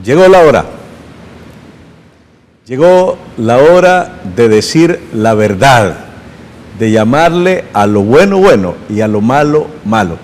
Llegó la hora. Llegó la hora de decir la verdad, de llamarle a lo bueno bueno y a lo malo malo.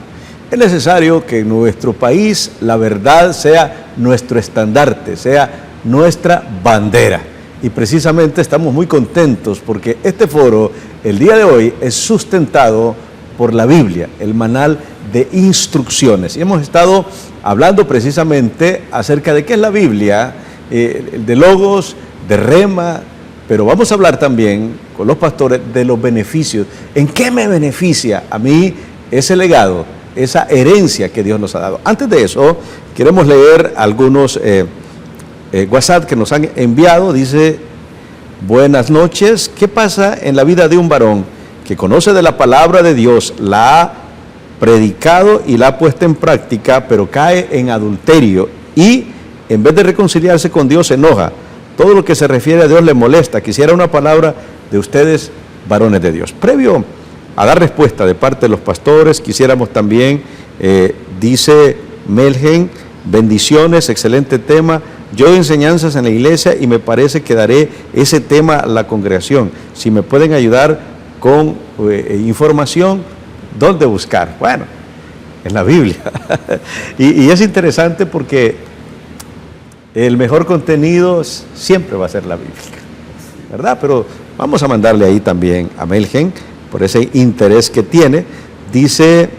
Es necesario que en nuestro país la verdad sea nuestro estandarte, sea nuestra bandera. Y precisamente estamos muy contentos porque este foro, el día de hoy, es sustentado por la Biblia, el manual de instrucciones. Y hemos estado hablando precisamente acerca de qué es la Biblia, de logos, de rema, pero vamos a hablar también con los pastores de los beneficios. ¿En qué me beneficia a mí ese legado, esa herencia que Dios nos ha dado? Antes de eso, queremos leer algunos WhatsApp que nos han enviado. Dice: buenas noches, ¿qué pasa en la vida de un varón que conoce de la palabra de Dios, la ha predicado y la ha puesto en práctica, pero cae en adulterio y en vez de reconciliarse con Dios se enoja? Todo lo que se refiere a Dios le molesta. Quisiera una palabra de ustedes, varones de Dios. Previo a dar respuesta de parte de los pastores, quisiéramos también, dice Melgen: bendiciones, excelente tema. Yo doy enseñanzas en la iglesia y me parece que daré ese tema a la congregación. Si me pueden ayudar con información, ¿dónde buscar? Bueno, en la Biblia. y es interesante porque el mejor contenido siempre va a ser la Biblia, ¿verdad? Pero vamos a mandarle ahí también a Melgen por ese interés que tiene. Dice: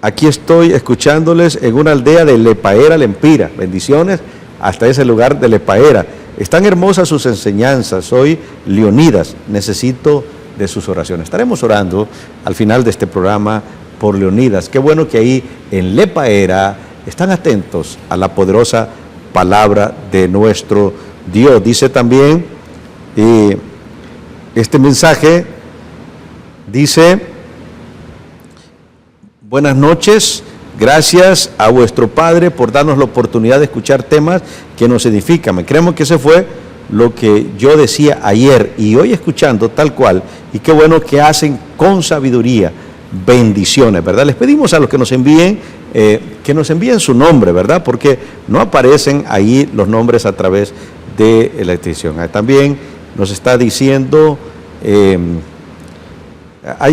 aquí estoy escuchándoles en una aldea de Lepaera, Lempira. Bendiciones hasta ese lugar de Lepaera. Están hermosas sus enseñanzas. Soy Leonidas, necesito de sus oraciones. Estaremos orando al final de este programa por Leonidas. Qué bueno que ahí en Lepaera están atentos a la poderosa palabra de nuestro Dios. Dice también este mensaje, dice: buenas noches, gracias a vuestro Padre por darnos la oportunidad de escuchar temas que nos edifican. Creemos que ese fue lo que yo decía ayer y hoy escuchando tal cual, y qué bueno que hacen con sabiduría. Bendiciones, ¿verdad? Les pedimos a los que nos envíen su nombre, ¿verdad? Porque no aparecen ahí los nombres a través de la edición. También nos está diciendo,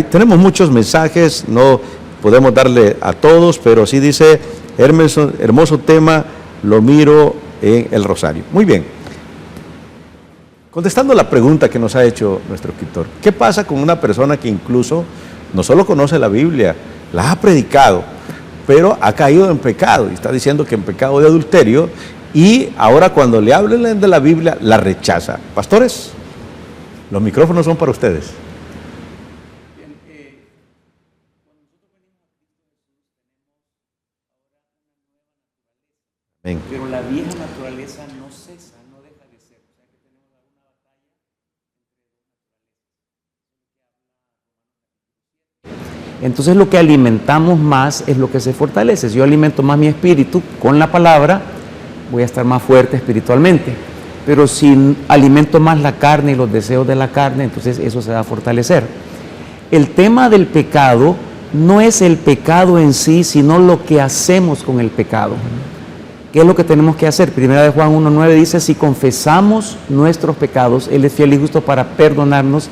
tenemos muchos mensajes, no podemos darle a todos, pero sí dice: hermoso tema, lo miro en el Rosario. Muy bien. Contestando la pregunta que nos ha hecho nuestro escritor, ¿qué pasa con una persona que incluso no solo conoce la Biblia, la ha predicado, pero ha caído en pecado? Y está diciendo que en pecado de adulterio, y ahora cuando le hablen de la Biblia, la rechaza. Pastores, los micrófonos son para ustedes. Amén. Pero la vieja naturaleza no cesa, no deja de ser. O sea que tenemos alguna batalla entre. Entonces lo que alimentamos más es lo que se fortalece. Si yo alimento más mi espíritu con la palabra, voy a estar más fuerte espiritualmente. Pero si alimento más la carne y los deseos de la carne, entonces eso se va a fortalecer. El tema del pecado no es el pecado en sí, sino lo que hacemos con el pecado. ¿Qué es lo que tenemos que hacer? Primera de Juan 1:9 dice: si confesamos nuestros pecados, Él es fiel y justo para perdonarnos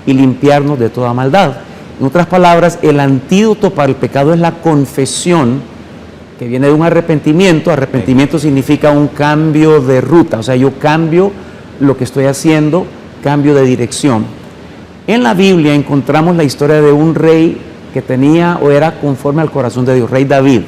y limpiarnos de toda maldad. En otras palabras, el antídoto para el pecado es la confesión, que viene de un arrepentimiento. Arrepentimiento significa un cambio de ruta, o sea, yo cambio lo que estoy haciendo, cambio de dirección. En la Biblia encontramos la historia de un rey que tenía o era conforme al corazón de Dios, rey David.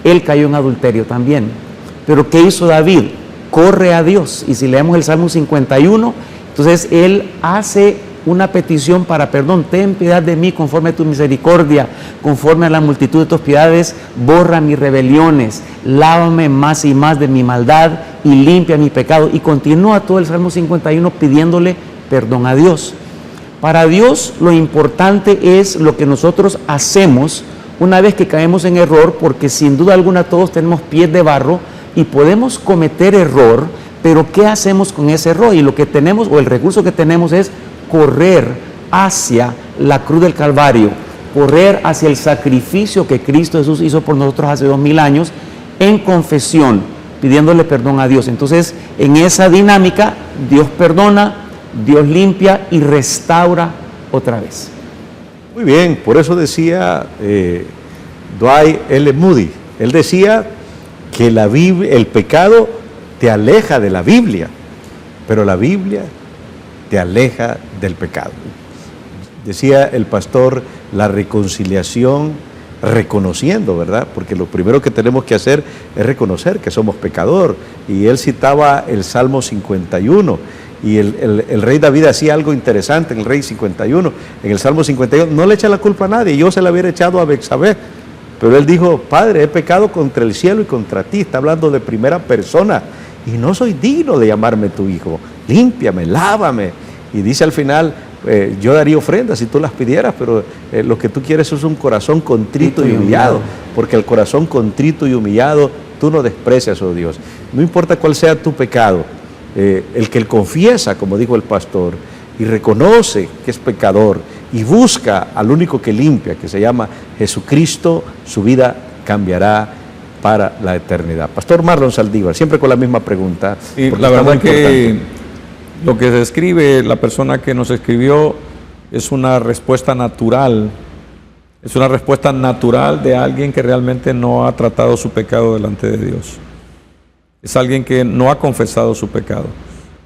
Él cayó en adulterio también. Pero ¿qué hizo David? Corre a Dios. Y si leemos el Salmo 51, entonces él hace una petición para perdón: ten piedad de mí conforme a tu misericordia, conforme a la multitud de tus piedades, borra mis rebeliones, lávame más y más de mi maldad y limpia mi pecado. Y continúa todo el Salmo 51 pidiéndole perdón a Dios. Para Dios lo importante es lo que nosotros hacemos una vez que caemos en error, porque sin duda alguna todos tenemos pies de barro y podemos cometer error, pero ¿qué hacemos con ese error? Y lo que tenemos, o el recurso que tenemos, es correr hacia la cruz del Calvario, correr hacia el sacrificio que Cristo Jesús hizo por nosotros hace 2000 años en confesión, pidiéndole perdón a Dios. Entonces, en esa dinámica, Dios perdona, Dios limpia y restaura otra vez. Muy bien, por eso decía Dwight L. Moody, él decía que el pecado te aleja de la Biblia, pero la Biblia te aleja del pecado. Decía el pastor, la reconciliación reconociendo, ¿verdad? Porque lo primero que tenemos que hacer es reconocer que somos pecador. Y él citaba el Salmo 51, y el rey David hacía algo interesante en el rey 51. En el Salmo 51 no le echa la culpa a nadie, yo se la hubiera echado a Betsabé, pero él dijo, Padre, he pecado contra el cielo y contra ti. Está hablando de primera persona, y no soy digno de llamarme tu hijo. Límpiame, lávame. Y dice al final, yo daría ofrendas si tú las pidieras, pero lo que tú quieres es un corazón contrito y humillado, porque el corazón contrito y humillado tú no desprecias, oh Dios. No importa cuál sea tu pecado, el que él confiesa, como dijo el pastor, y reconoce que es pecador y busca al único que limpia, que se llama Jesucristo, su vida cambiará para la eternidad. Pastor Marlon Saldívar, siempre con la misma pregunta. Y la verdad que lo que describe la persona que nos escribió es una respuesta natural, es una respuesta natural de alguien que realmente no ha tratado su pecado delante de Dios. Es alguien que no ha confesado su pecado.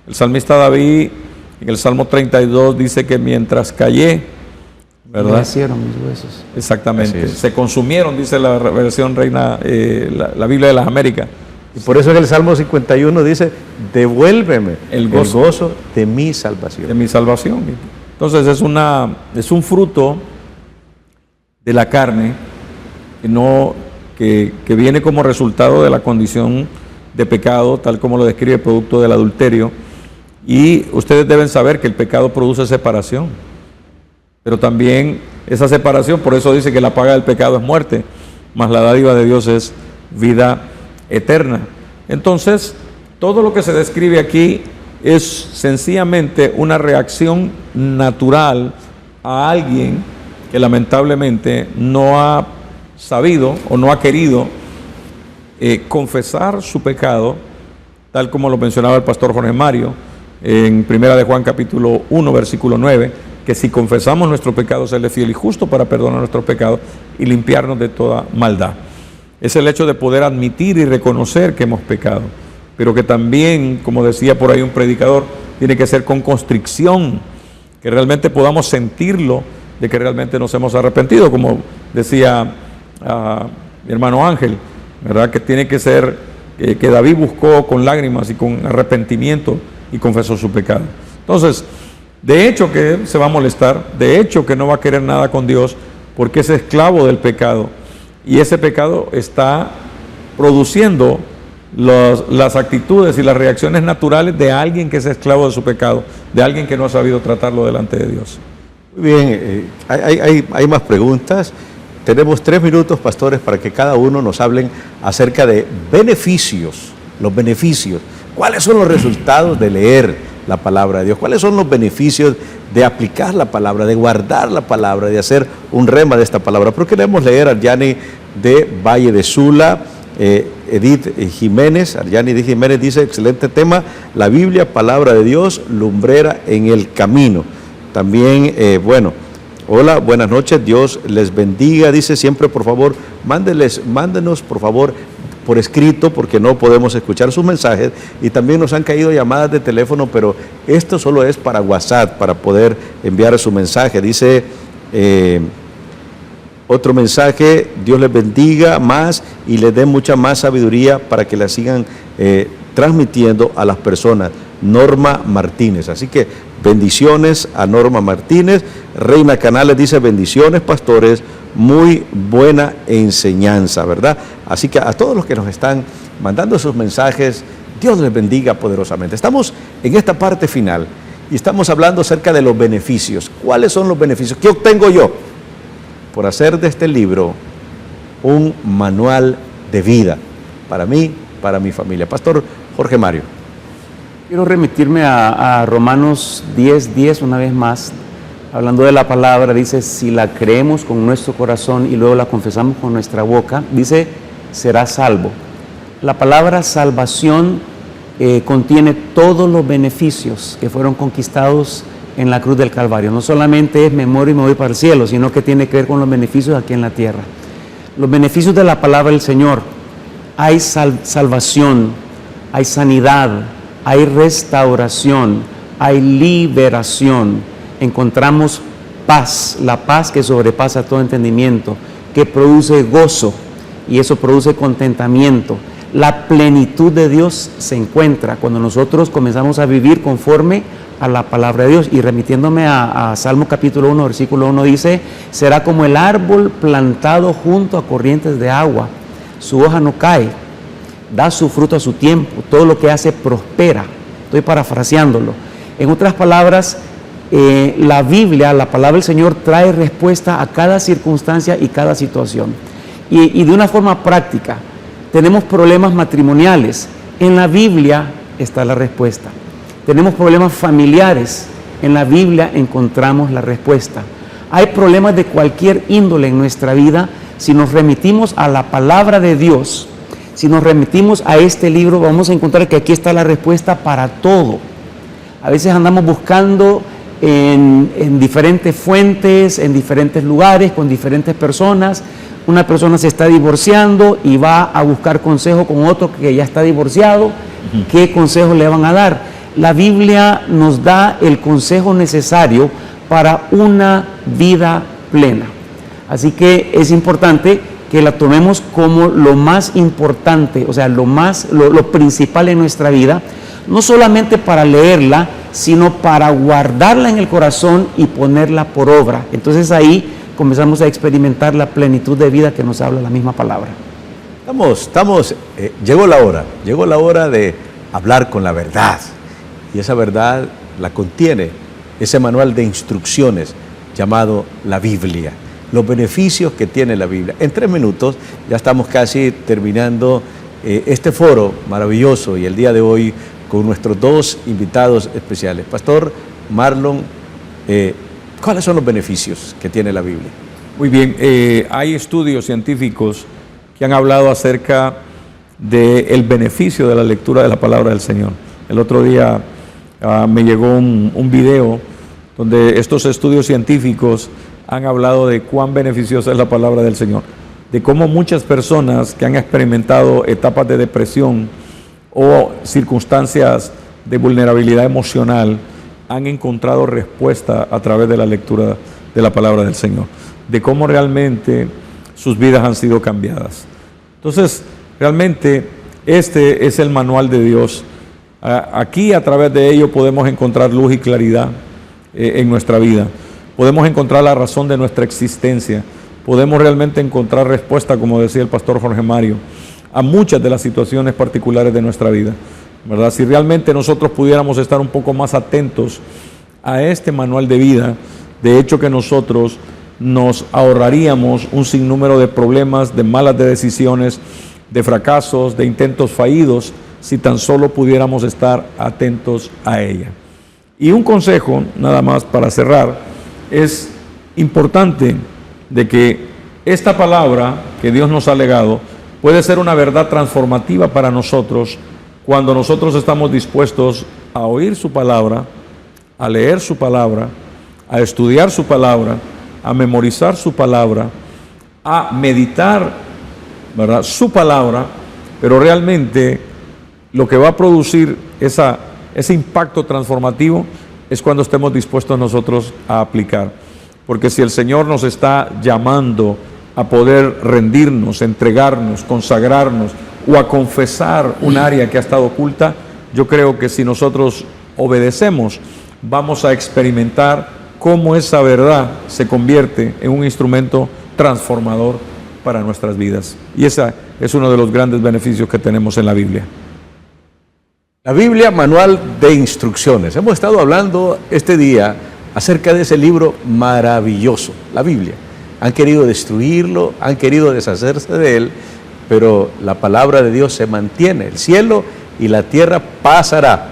El salmista David, en el Salmo 32, dice que mientras callé, ¿verdad? Nacieron mis huesos. Exactamente. Se consumieron, dice la versión Reina, la Biblia de las Américas. Y por eso en el Salmo 51 dice, devuélveme el gozo de mi salvación. De mi salvación. Entonces es un fruto de la carne que viene como resultado de la condición de pecado, tal como lo describe el producto del adulterio. Y ustedes deben saber que el pecado produce separación. Pero también esa separación, por eso dice que la paga del pecado es muerte, mas la dádiva de Dios es vida eterna. Entonces, todo lo que se describe aquí es sencillamente una reacción natural a alguien que lamentablemente no ha sabido o no ha querido confesar su pecado, tal como lo mencionaba el pastor Jorge Mario en Primera de Juan capítulo 1 versículo 9, que si confesamos nuestros pecados, Él es fiel y justo para perdonar nuestros pecados y limpiarnos de toda maldad. Es el hecho de poder admitir y reconocer que hemos pecado, pero que también, como decía por ahí un predicador, tiene que ser con constricción, que realmente podamos sentirlo, de que realmente nos hemos arrepentido, como decía mi hermano Ángel, ¿verdad? Que tiene que ser, que David buscó con lágrimas y con arrepentimiento y confesó su pecado. Entonces, de hecho que se va a molestar, de hecho que no va a querer nada con Dios, porque es esclavo del pecado. Y ese pecado está produciendo las actitudes y las reacciones naturales de alguien que es esclavo de su pecado, de alguien que no ha sabido tratarlo delante de Dios. Muy bien, hay más preguntas. Tenemos 3 minutos, pastores, para que cada uno nos hablen acerca de beneficios, los beneficios. ¿Cuáles son los resultados de leer la palabra de Dios? ¿Cuáles son los beneficios de aplicar la palabra, de guardar la palabra, de hacer un rema de esta palabra? Pero queremos leer a Arjani de Valle de Sula, Edith Jiménez. Arjani Edith Jiménez dice, excelente tema, la Biblia, palabra de Dios, lumbrera en el camino. También, hola, buenas noches, Dios les bendiga. Dice siempre, por favor, mándenos, por favor, por escrito, porque no podemos escuchar sus mensajes, y también nos han caído llamadas de teléfono, pero esto solo es para WhatsApp, para poder enviar su mensaje. Dice otro mensaje, Dios les bendiga más y les dé mucha más sabiduría para que la sigan transmitiendo a las personas. Norma Martínez, así que bendiciones a Norma Martínez. Reina Canales dice, bendiciones, pastores, muy buena enseñanza, ¿verdad? Así que a todos los que nos están mandando sus mensajes, Dios les bendiga poderosamente. Estamos en esta parte final y estamos hablando acerca de los beneficios. ¿Cuáles son los beneficios? ¿Qué obtengo yo por hacer de este libro un manual de vida para mí, para mi familia? Pastor Jorge Mario. Quiero remitirme a Romanos 10:10 una vez más. Hablando de la palabra, dice, si la creemos con nuestro corazón y luego la confesamos con nuestra boca, dice, será salvo. La palabra salvación contiene todos los beneficios que fueron conquistados en la cruz del Calvario. No solamente es me muero y me voy para el cielo, sino que tiene que ver con los beneficios aquí en la tierra. Los beneficios de la palabra del Señor: hay salvación, hay sanidad, hay restauración, hay liberación. Encontramos paz, la paz que sobrepasa todo entendimiento, que produce gozo, y eso produce contentamiento. La plenitud de Dios se encuentra cuando nosotros comenzamos a vivir conforme a la palabra de Dios. Y remitiéndome a Salmo capítulo 1, versículo 1, dice: será como el árbol plantado junto a corrientes de agua, su hoja no cae, da su fruto a su tiempo, todo lo que hace prospera. Estoy parafraseándolo. En otras palabras, la Biblia, la palabra del Señor, trae respuesta a cada circunstancia y cada situación. Y de una forma práctica, tenemos problemas matrimoniales, en la Biblia está la respuesta. Tenemos problemas familiares, en la Biblia encontramos la respuesta. Hay problemas de cualquier índole en nuestra vida. Si nos remitimos a la palabra de Dios, si nos remitimos a este libro, vamos a encontrar que aquí está la respuesta para todo. A veces andamos buscando en diferentes fuentes, en diferentes lugares, con diferentes personas. Una persona se está divorciando y va a buscar consejo con otro que ya está divorciado. ¿Qué consejo le van a dar? La Biblia nos da el consejo necesario para una vida plena. Así que es importante que la tomemos como lo más importante, o sea, lo principal en nuestra vida, no solamente para leerla, sino para guardarla en el corazón y ponerla por obra. Entonces ahí comenzamos a experimentar la plenitud de vida que nos habla la misma palabra. Llegó la hora de hablar con la verdad, y esa verdad la contiene ese manual de instrucciones llamado la Biblia, los beneficios que tiene la Biblia. En 3 minutos ya estamos casi terminando este foro maravilloso, y el día de hoy con nuestros 2 invitados especiales. Pastor Marlon, ¿cuáles son los beneficios que tiene la Biblia? Muy bien, hay estudios científicos que han hablado acerca del beneficio de la lectura de la palabra del Señor. El otro día me llegó un video donde estos estudios científicos han hablado de cuán beneficiosa es la palabra del Señor, de cómo muchas personas que han experimentado etapas de depresión o circunstancias de vulnerabilidad emocional han encontrado respuesta a través de la lectura de la palabra del Señor, de cómo realmente sus vidas han sido cambiadas. Entonces, realmente este es el manual de Dios. Aquí, a través de ello, podemos encontrar luz y claridad en nuestra vida. Podemos encontrar la razón de nuestra existencia. Podemos realmente encontrar respuesta, como decía el pastor Jorge Mario, a muchas de las situaciones particulares de nuestra vida, ¿verdad? Si realmente nosotros pudiéramos estar un poco más atentos a este manual de vida, de hecho que nosotros nos ahorraríamos un sinnúmero de problemas, de malas decisiones, de fracasos, de intentos fallidos, si tan solo pudiéramos estar atentos a ella. Y un consejo, nada más para cerrar, es importante de que esta palabra que Dios nos ha legado puede ser una verdad transformativa para nosotros cuando nosotros estamos dispuestos a oír su palabra, a leer su palabra, a estudiar su palabra, a memorizar su palabra, a meditar, ¿verdad?, su palabra, pero realmente lo que va a producir ese impacto transformativo es cuando estemos dispuestos nosotros a aplicar. Porque si el Señor nos está llamando a poder rendirnos, entregarnos, consagrarnos o a confesar un área que ha estado oculta, yo creo que si nosotros obedecemos, vamos a experimentar cómo esa verdad se convierte en un instrumento transformador para nuestras vidas. Y ese es uno de los grandes beneficios que tenemos en la Biblia. La Biblia, manual de instrucciones. Hemos estado hablando este día acerca de ese libro maravilloso, la Biblia. Han querido destruirlo, han querido deshacerse de él, pero la palabra de Dios se mantiene. El cielo y la tierra pasará,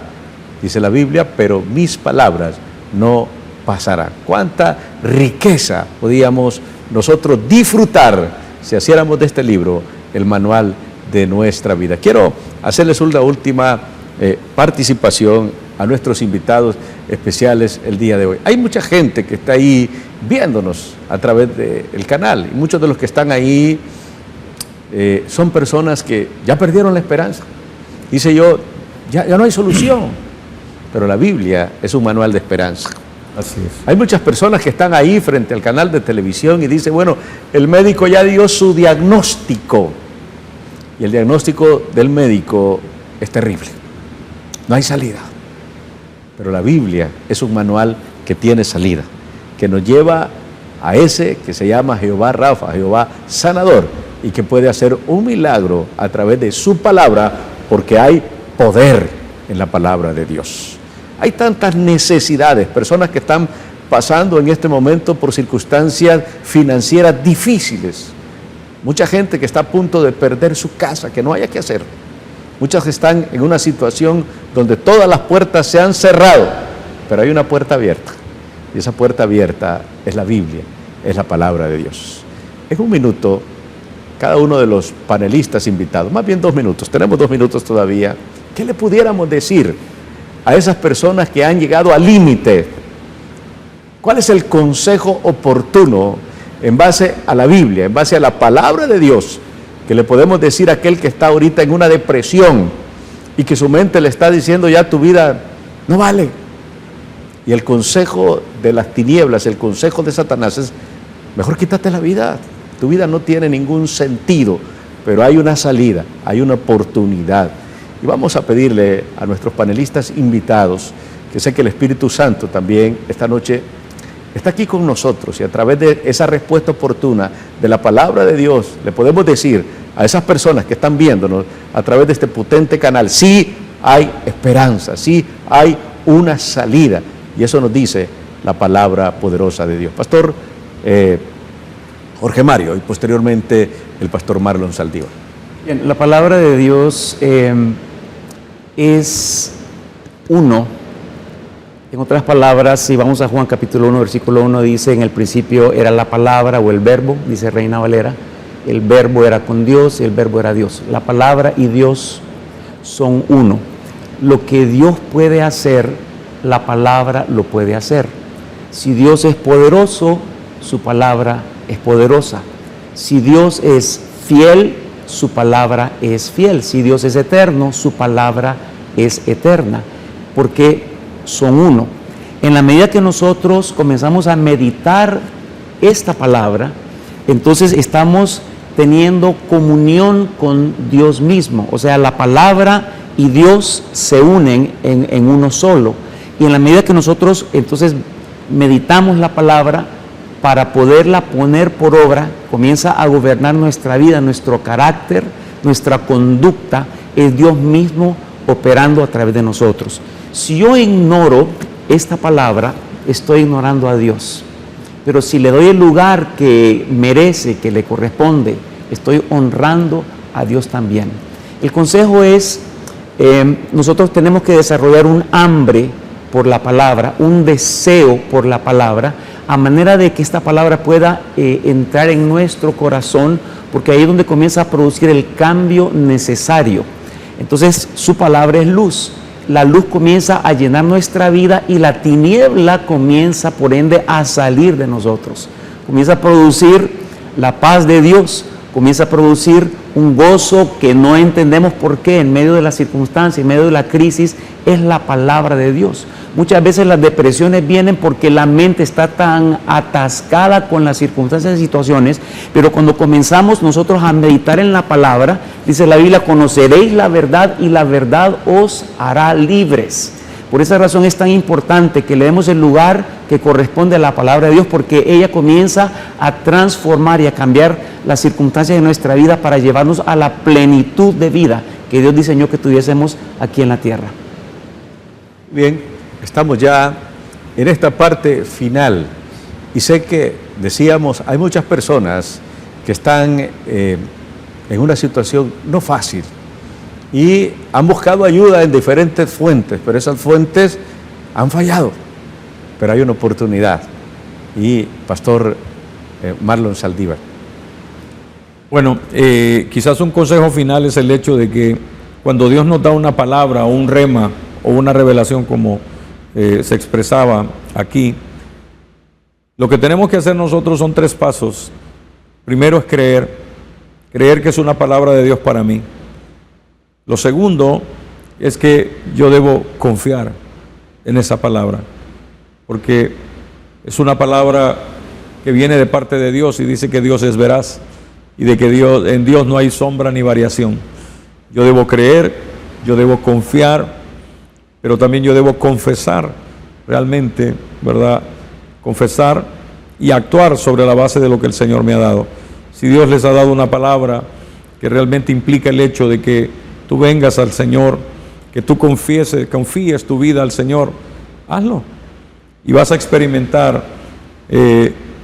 dice la Biblia, pero mis palabras no pasarán. Cuánta riqueza podíamos nosotros disfrutar si hiciéramos de este libro el manual de nuestra vida. Quiero hacerles una última participación a nuestros invitados especiales el día de hoy. Hay mucha gente que está ahí viéndonos a través del canal, y muchos de los que están ahí son personas que ya perdieron la esperanza. Dice yo, ya no hay solución, pero la Biblia es un manual de esperanza. Así es. Hay muchas personas que están ahí frente al canal de televisión y dicen, bueno, el médico ya dio su diagnóstico, y el diagnóstico del médico es terrible, no hay salida. Pero la Biblia es un manual que tiene salida, que nos lleva a ese que se llama Jehová Rafa, Jehová sanador, y que puede hacer un milagro a través de su palabra, porque hay poder en la palabra de Dios. Hay tantas necesidades, personas que están pasando en este momento por circunstancias financieras difíciles, mucha gente que está a punto de perder su casa, que no haya que hacer. Muchas están en una situación donde todas las puertas se han cerrado, pero hay una puerta abierta, y esa puerta abierta es la Biblia, es la palabra de Dios. En un minuto, cada uno de los panelistas invitados, más bien 2 minutos, tenemos 2 minutos todavía, ¿qué le pudiéramos decir a esas personas que han llegado al límite? ¿Cuál es el consejo oportuno en base a la Biblia, en base a la palabra de Dios, que le podemos decir a aquel que está ahorita en una depresión y que su mente le está diciendo ya tu vida no vale? Y el consejo de las tinieblas, el consejo de Satanás es, mejor quítate la vida, tu vida no tiene ningún sentido, pero hay una salida, hay una oportunidad. Y vamos a pedirle a nuestros panelistas invitados, que sé que el Espíritu Santo también esta noche está aquí con nosotros, y a través de esa respuesta oportuna de la palabra de Dios, le podemos decir a esas personas que están viéndonos a través de este potente canal, sí hay esperanza, sí hay una salida, y eso nos dice la palabra poderosa de Dios. Pastor Jorge Mario, y posteriormente el pastor Marlon Saldívar. Bien, la palabra de Dios es uno. En otras palabras, si vamos a Juan capítulo 1, versículo 1, dice, en el principio era la palabra o el verbo, dice Reina Valera, el verbo era con Dios y el verbo era Dios. La palabra y Dios son uno. Lo que Dios puede hacer, la palabra lo puede hacer. Si Dios es poderoso, su palabra es poderosa. Si Dios es fiel, su palabra es fiel. Si Dios es eterno, su palabra es eterna, porque son uno. En la medida que nosotros comenzamos a meditar esta palabra, entonces estamos teniendo comunión con Dios mismo. O sea, la palabra y Dios se unen en uno solo. Y en la medida que nosotros entonces meditamos la palabra, para poderla poner por obra, comienza a gobernar nuestra vida, nuestro carácter, nuestra conducta, es Dios mismo operando a través de nosotros. Si yo ignoro esta palabra, estoy ignorando a Dios. Pero si le doy el lugar que merece, que le corresponde, estoy honrando a Dios también. El consejo es, nosotros tenemos que desarrollar un hambre por la palabra, un deseo por la palabra, a manera de que esta palabra pueda entrar en nuestro corazón, porque ahí es donde comienza a producir el cambio necesario. Entonces, su palabra es luz. La luz comienza a llenar nuestra vida y la tiniebla comienza, por ende, a salir de nosotros. Comienza a producir la paz de Dios, comienza a producir un gozo que no entendemos por qué en medio de la circunstancia, en medio de la crisis, es la palabra de Dios. Muchas veces las depresiones vienen porque la mente está tan atascada con las circunstancias y situaciones, pero cuando comenzamos nosotros a meditar en la palabra, dice la Biblia, conoceréis la verdad y la verdad os hará libres. Por esa razón es tan importante que le demos el lugar que corresponde a la palabra de Dios, porque ella comienza a transformar y a cambiar las circunstancias de nuestra vida para llevarnos a la plenitud de vida que Dios diseñó que tuviésemos aquí en la tierra. Bien, estamos ya en esta parte final y sé que, decíamos, hay muchas personas que están en una situación no fácil y han buscado ayuda en diferentes fuentes, pero esas fuentes han fallado. Pero hay una oportunidad. Y Pastor Marlon Saldívar. Bueno, quizás un consejo final es el hecho de que cuando Dios nos da una palabra o un rema o una revelación como se expresaba aquí, lo que tenemos que hacer nosotros son 3 pasos. Primero es creer que es una palabra de Dios para mí. Lo segundo es que yo debo confiar en esa palabra, porque es una palabra que viene de parte de Dios y dice que Dios es veraz y de que en Dios no hay sombra ni variación. Yo debo creer, yo debo confiar, pero también yo debo confesar realmente, ¿verdad? Confesar y actuar sobre la base de lo que el Señor me ha dado. Si Dios les ha dado una palabra que realmente implica el hecho de que tú vengas al Señor, que tú confíes tu vida al Señor, hazlo. Y vas a experimentar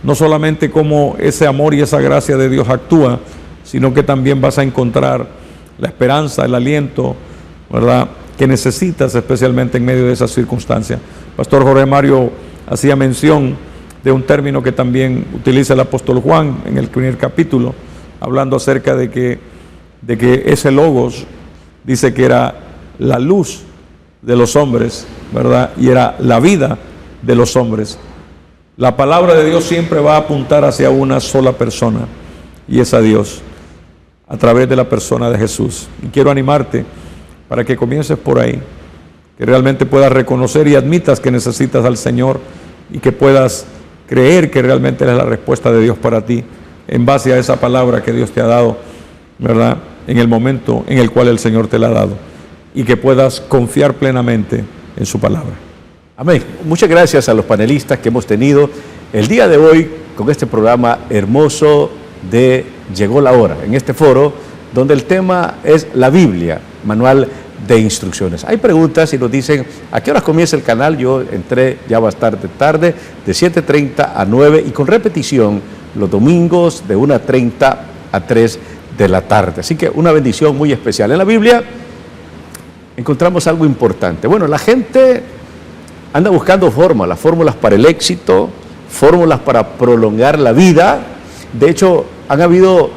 no solamente cómo ese amor y esa gracia de Dios actúa, sino que también vas a encontrar la esperanza, el aliento, ¿verdad?, que necesitas especialmente en medio de esas circunstancias. Pastor Jorge Mario hacía mención de un término que también utiliza el apóstol Juan en el primer capítulo, hablando acerca de que ese Logos dice que era la luz de los hombres, ¿verdad?, y era la vida de los hombres. La palabra de Dios siempre va a apuntar hacia una sola persona, y es a Dios, a través de la persona de Jesús. Y quiero animarte para que comiences por ahí, que realmente puedas reconocer y admitas que necesitas al Señor y que puedas creer que realmente es la respuesta de Dios para ti, en base a esa palabra que Dios te ha dado, ¿verdad?, en el momento en el cual el Señor te la ha dado, y que puedas confiar plenamente en su palabra. Amén. Muchas gracias a los panelistas que hemos tenido el día de hoy con este programa hermoso de Llegó la Hora, en este foro donde el tema es la Biblia, manual de instrucciones. Hay preguntas y nos dicen, ¿a qué horas comienza el canal? Yo entré ya bastante tarde, de 7:30 a 9 y con repetición los domingos de 1:30 a 3 de la tarde. Así que una bendición muy especial. En la Biblia encontramos algo importante. Bueno, la gente anda buscando fórmulas para el éxito, fórmulas para prolongar la vida. De hecho, han habido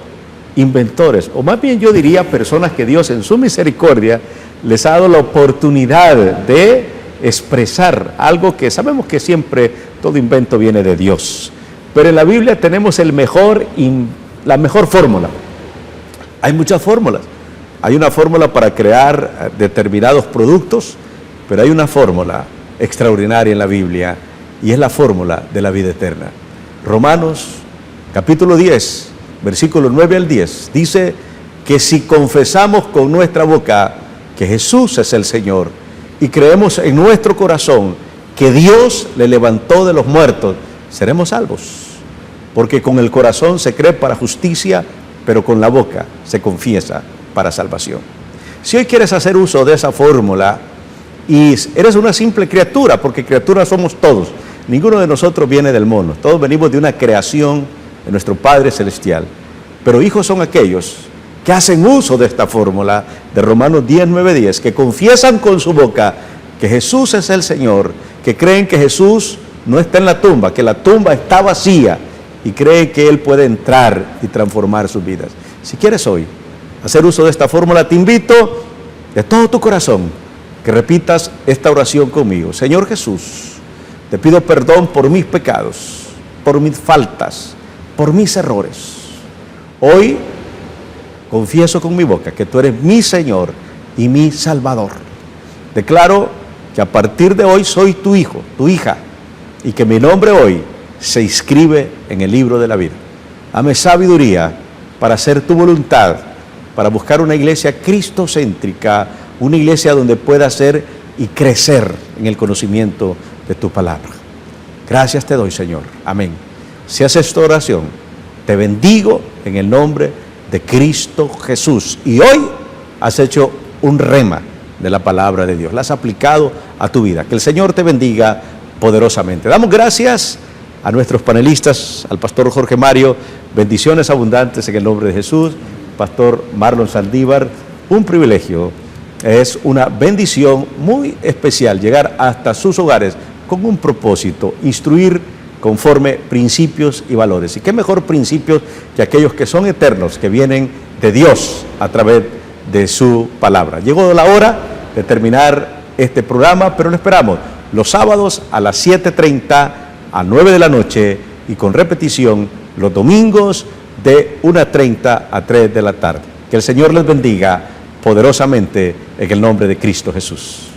inventores, o más bien yo diría personas que Dios en su misericordia les ha dado la oportunidad de expresar algo que sabemos que siempre todo invento viene de Dios. Pero en la Biblia tenemos la mejor fórmula. Hay muchas fórmulas. Hay una fórmula para crear determinados productos, pero hay una fórmula extraordinaria en la Biblia y es la fórmula de la vida eterna. Romanos capítulo 10, versículos 9 al 10, dice que si confesamos con nuestra boca que Jesús es el Señor y creemos en nuestro corazón que Dios le levantó de los muertos, seremos salvos. Porque con el corazón se cree para justicia, pero con la boca se confiesa para salvación. Si hoy quieres hacer uso de esa fórmula y eres una simple criatura, porque criaturas somos todos, ninguno de nosotros viene del mono, todos venimos de una creación de nuestro Padre Celestial, pero hijos son aquellos que hacen uso de esta fórmula de Romanos 10, 9, 10, que confiesan con su boca que Jesús es el Señor, que creen que Jesús no está en la tumba, que la tumba está vacía y creen que Él puede entrar y transformar sus vidas. Si quieres hoy hacer uso de esta fórmula, te invito de todo tu corazón que repitas esta oración conmigo. Señor Jesús, te pido perdón por mis pecados, por mis faltas, por mis errores. Hoy confieso con mi boca que tú eres mi Señor y mi Salvador. Declaro que a partir de hoy soy tu hijo, tu hija, y que mi nombre hoy se inscribe en el libro de la vida. Dame sabiduría para hacer tu voluntad, para buscar una iglesia cristocéntrica, una iglesia donde pueda ser y crecer en el conocimiento de tu palabra. Gracias te doy, Señor. Amén. Si haces esta oración, te bendigo en el nombre de Cristo Jesús. Y hoy has hecho un rema de la palabra de Dios. La has aplicado a tu vida. Que el Señor te bendiga poderosamente. Damos gracias a nuestros panelistas, al pastor Jorge Mario. Bendiciones abundantes en el nombre de Jesús. Pastor Marlon Saldívar, un privilegio. Es una bendición muy especial llegar hasta sus hogares con un propósito, instruir conforme principios y valores. Y qué mejor principios que aquellos que son eternos, que vienen de Dios a través de su palabra. Llegó la hora de terminar este programa, pero lo esperamos los sábados a las 7:30 a 9 de la noche y con repetición los domingos de 1:30 a 3 de la tarde. Que el Señor les bendiga poderosamente en el nombre de Cristo Jesús.